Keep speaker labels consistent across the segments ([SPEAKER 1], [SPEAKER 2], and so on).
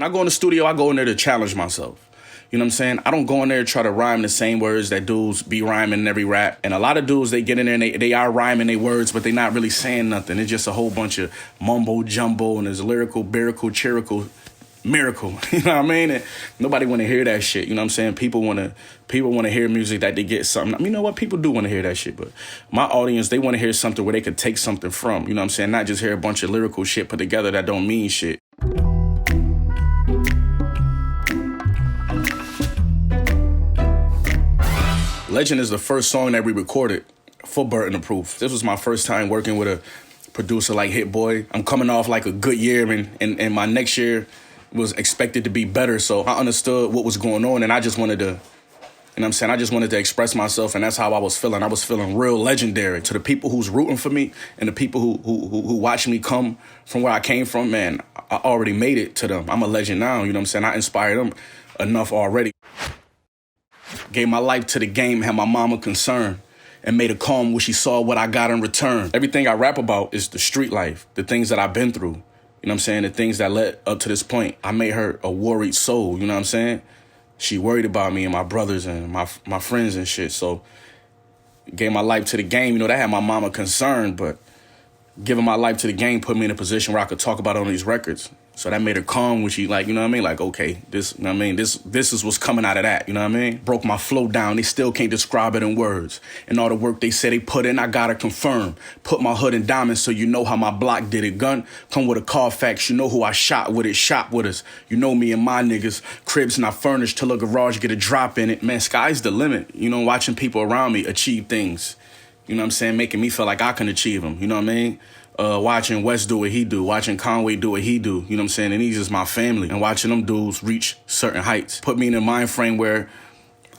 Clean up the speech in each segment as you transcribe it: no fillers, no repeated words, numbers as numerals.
[SPEAKER 1] When I go in the studio, I go in there to challenge myself. You know what I'm saying? I don't go in there and try to rhyme the same words that dudes be rhyming in every rap. And a lot of dudes, they get in there and they are rhyming their words, but they not really saying nothing. It's just a whole bunch of mumbo jumbo and there's lyrical, lyrical, chirical, miracle. You know what I mean? And nobody want to hear that shit. You know what I'm saying? People want to hear music that they get something. I mean, you know what? People do want to hear that shit, but my audience, they want to hear something where they could take something from. You know what I'm saying? Not just hear a bunch of lyrical shit put together that don't mean shit. Legend is the first song that we recorded for Burden of Proof. This was my first time working with a producer like Hit Boy. I'm coming off like a good year, and my next year was expected to be better. So I understood what was going on, and I just wanted to, you know what I'm saying? I just wanted to express myself, and that's how I was feeling. I was feeling real legendary. To the people who's rooting for me and the people who watch me come from where I came from, man, I already made it to them. I'm a legend now, you know what I'm saying? I inspired them enough already. Gave my life to the game, had my mama concerned, and made a calm when she saw what I got in return. Everything I rap about is the street life, the things that I've been through. You know what I'm saying? The things that led up to this point. I made her a worried soul, you know what I'm saying? She worried about me and my brothers and my friends and shit. So gave my life to the game. You know, that had my mama concerned, but giving my life to the game put me in a position where I could talk about it on these records. So that made her calm when she, like, you know what I mean? Like, okay, this, you know what I mean? This is what's coming out of that, you know what I mean? Broke my flow down. They still can't describe it in words. And all the work they say they put in, I gotta confirm. Put my hood in diamonds so you know how my block did it. Gun come with a Carfax. You know who I shot with it. Shot with us. You know me and my niggas. Cribs not furnished till a garage get a drop in it. Man, sky's the limit. You know, watching people around me achieve things. You know what I'm saying? Making me feel like I can achieve them. You know what I mean? Watching West do what he do, watching Conway do what he do, you know what I'm saying? And he's just my family. And watching them dudes reach certain heights put me in a mind frame where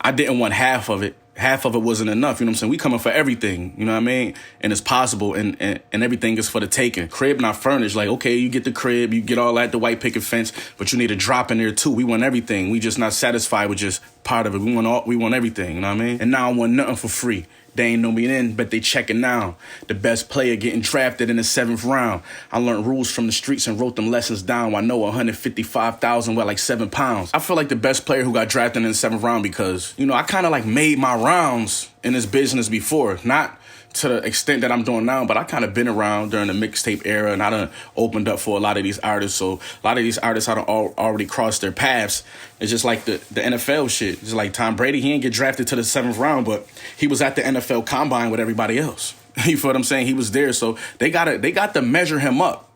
[SPEAKER 1] I didn't want half of it. Half of it wasn't enough, you know what I'm saying? We coming for everything, you know what I mean? And it's possible, and everything is for the taking. Crib not furnished, like, okay, you get the crib, you get all that, the white picket fence, but you need a drop in there too. We want everything. We just not satisfied with just part of it. We want everything, you know what I mean? And now I want nothing for free. They ain't know me then, but they checking now. The best player getting drafted in the 7th round. I learned rules from the streets and wrote them lessons down. I know 155,000 weigh like 7 pounds. I feel like the best player who got drafted in the 7th round because, you know, I kind of like made my rounds in this business before. Not to the extent that I'm doing now, but I kind of been around during the mixtape era, and I done opened up for a lot of these artists. So a lot of these artists I done already crossed their paths. It's just like the NFL shit. It's like Tom Brady, he didn't get drafted to the 7th round, but he was at the NFL Combine with everybody else. You feel what I'm saying? He was there, so they got to measure him up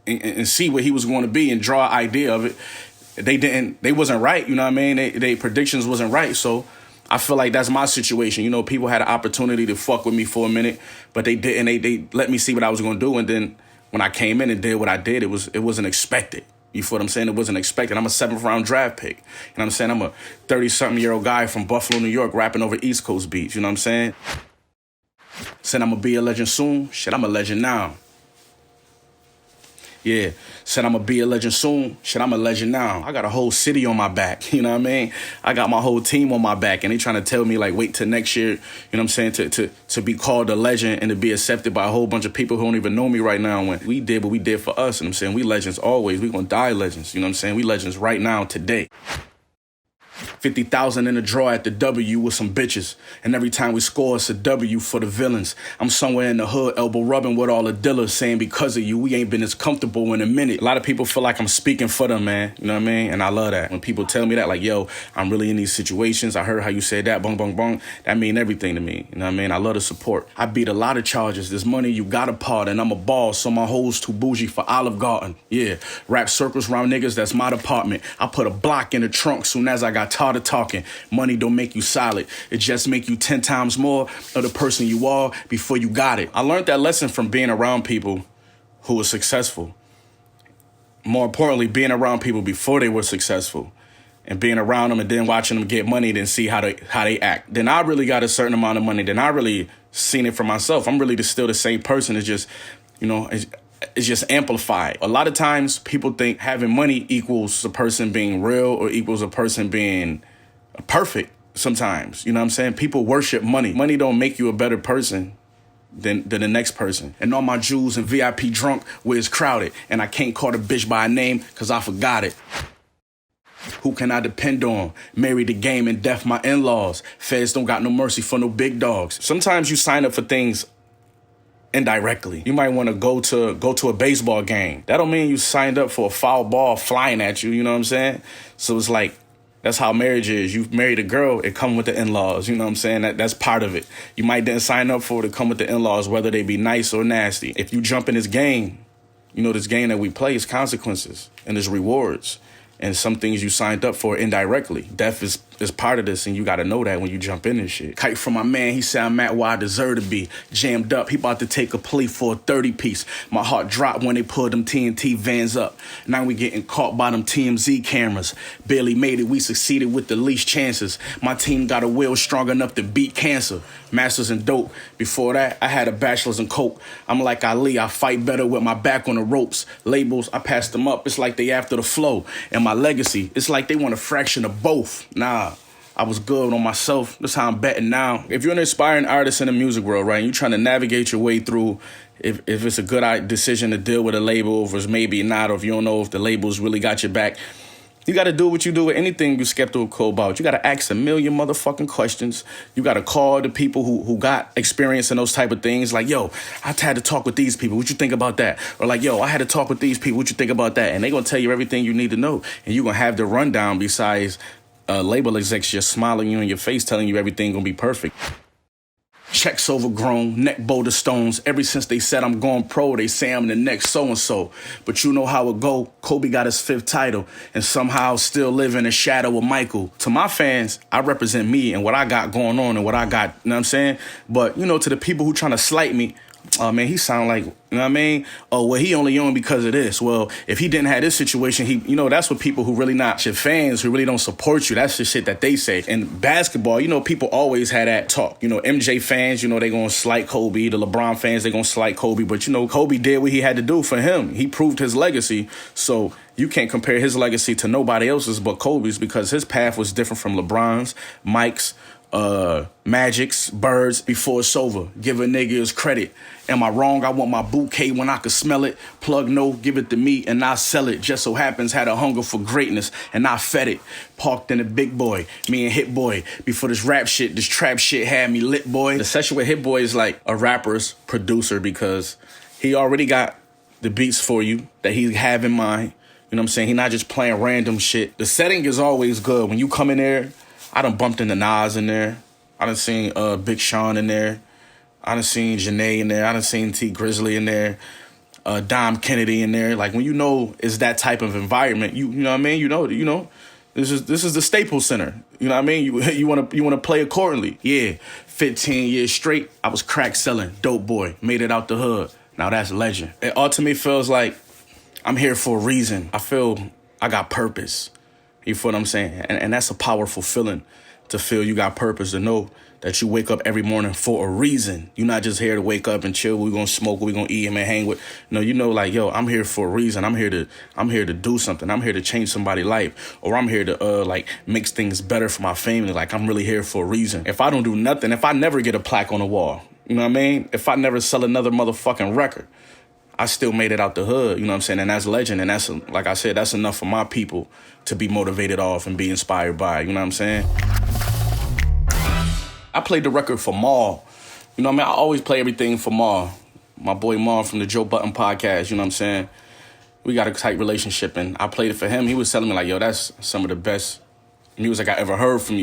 [SPEAKER 1] and see what he was going to be and draw an idea of it. They wasn't right, you know what I mean? They predictions wasn't right, so I feel like that's my situation. You know, people had an opportunity to fuck with me for a minute, but they didn't. They let me see what I was going to do. And then when I came in and did what I did, it wasn't expected. You feel what I'm saying? It wasn't expected. I'm a 7th round draft pick. You know what I'm saying? I'm a 30-something-year-old guy from Buffalo, New York, rapping over East Coast beats. You know what I'm saying? Said I'm going to be a legend soon. Shit, I'm a legend now. Yeah, said I'm going to be a legend soon. Shit, I'm a legend now. I got a whole city on my back, you know what I mean? I got my whole team on my back, and they trying to tell me, like, wait till next year, you know what I'm saying, to be called a legend and to be accepted by a whole bunch of people who don't even know me right now. When we did what we did for us, you know what I'm saying? We legends always. We going to die legends, you know what I'm saying? We legends right now, today. 50,000 in the draw at the W with some bitches. And every time we score, it's a W for the villains. I'm somewhere in the hood, elbow rubbing with all the dealers, saying because of you, we ain't been as comfortable in a minute. A lot of people feel like I'm speaking for them, man. You know what I mean? And I love that. When people tell me that, like, yo, I'm really in these situations. I heard how you said that, bong, bong, bong. That mean everything to me. You know what I mean? I love the support. I beat a lot of charges. This money, you got a part, and I'm a boss, so my hoes too bougie for Olive Garden. Yeah, rap circles around niggas, that's my department. I put a block in the trunk soon as I got tired of talking. Money don't make you solid. It just make you 10 times more of the person you are before you got it. I learned that lesson from being around people who were successful. More importantly, being around people before they were successful and being around them and then watching them get money, then see how they act. Then I really got a certain amount of money. Then I really seen it for myself. I'm really still the same person. It's just, you know, it's just amplified. A lot of times people think having money equals a person being real or equals a person being perfect sometimes. You know what I'm saying? People worship money. Money don't make you a better person than the next person. And all my jewels and VIP drunk where it's crowded. And I can't call the bitch by a name because I forgot it. Who can I depend on? Married the game and deaf my in-laws. Feds don't got no mercy for no big dogs. Sometimes you sign up for things indirectly. You might want to go to a baseball game. That don't mean you signed up for a foul ball flying at you, you know what I'm saying? So it's like, that's how marriage is. You've married a girl, it come with the in-laws, you know what I'm saying? That's part of it. You might didn't sign up for it to come with the in-laws, whether they be nice or nasty. If you jump in this game, you know this game that we play is consequences and there's rewards. And some things you signed up for indirectly. Death is part of this, and you gotta know that when you jump in this shit. Kite from my man, he said I'm at where I deserve to be. Jammed up, he about to take a plea for a 30-piece. My heart dropped when they pulled them TNT vans up. Now we getting caught by them TMZ cameras. Barely made it, we succeeded with the least chances. My team got a will strong enough to beat cancer. Masters in dope. Before that, I had a bachelor's in coke. I'm like Ali, I fight better with my back on the ropes. Labels, I passed them up, it's like they after the flow. And my legacy, it's like they want a fraction of both. Nah, I was good on myself. That's how I'm betting now. If you're an aspiring artist in the music world, right, and you're trying to navigate your way through if it's a good decision to deal with a label, or if it's maybe not, or if you don't know if the label's really got your back, you got to do what you do with anything you're skeptical about. You got to ask a million motherfucking questions. You got to call the people who got experience in those type of things. Like, yo, I had to talk with these people. What you think about that? Or like, yo, I had to talk with these people. What you think about that? And they going to tell you everything you need to know. And you're going to have the rundown besides label execs just smiling you in your face, telling you everything going to be perfect. Checks overgrown, neck boulder stones. Ever since they said I'm going pro, they say I'm the next so-and-so. But you know how it go. Kobe got his 5th title and somehow still live in the shadow of Michael. To my fans, I represent me and what I got going on and what I got, you know what I'm saying? But, you know, to the people who trying to slight me, oh, man, he sound like, you know what I mean? Oh, well, he only on because of this. Well, if he didn't have this situation, that's what people who really not your fans, who really don't support you, that's the shit that they say. And basketball, you know, people always had that talk. You know, MJ fans, you know, they gonna slight Kobe. The LeBron fans, they gonna slight Kobe. But, you know, Kobe did what he had to do for him. He proved his legacy. So you can't compare his legacy to nobody else's but Kobe's because his path was different from LeBron's, Mike's, Magic's, Birds. Before it's over, give a nigga his credit. Am I wrong? I want my bouquet when I could smell it. Plug no, give it to me and I sell it. Just so happens had a hunger for greatness and I fed it. Parked in a big boy, me and Hit Boy. Before this rap shit, this trap shit had me lit, boy. The session with Hit Boy is like a rapper's producer because he already got the beats for you that he have in mind. You know what I'm saying? He not just playing random shit. The setting is always good. When you come in there, I done bumped into Nas in there. I done seen Big Sean in there. I done seen Janae in there. I done seen T Grizzly in there. Dom Kennedy in there. Like when you know it's that type of environment, you know what I mean? You know, this is the Staples Center. You know what I mean? You wanna play accordingly. Yeah, 15 years straight, I was crack selling, dope boy, made it out the hood. Now that's legend. It ultimately feels like I'm here for a reason. I feel I got purpose. You feel what I'm saying? And that's a powerful feeling to feel you got purpose, to know that you wake up every morning for a reason. You're not just here to wake up and chill. We're going to smoke, we're going to eat and hang with. No, you know, like, yo, I'm here for a reason. I'm here to do something. I'm here to change somebody's life. Or I'm here to, make things better for my family. Like, I'm really here for a reason. If I don't do nothing, if I never get a plaque on the wall, you know what I mean? If I never sell another motherfucking record, I still made it out the hood, you know what I'm saying? And that's legend. And that's, like I said, that's enough for my people to be motivated off and be inspired by, you know what I'm saying? I played the record for Maul. You know what I mean? I always play everything for Maul. My boy Maul from the Joe Budden podcast, you know what I'm saying? We got a tight relationship, and I played it for him. He was telling me, like, yo, that's some of the best music I ever heard from you.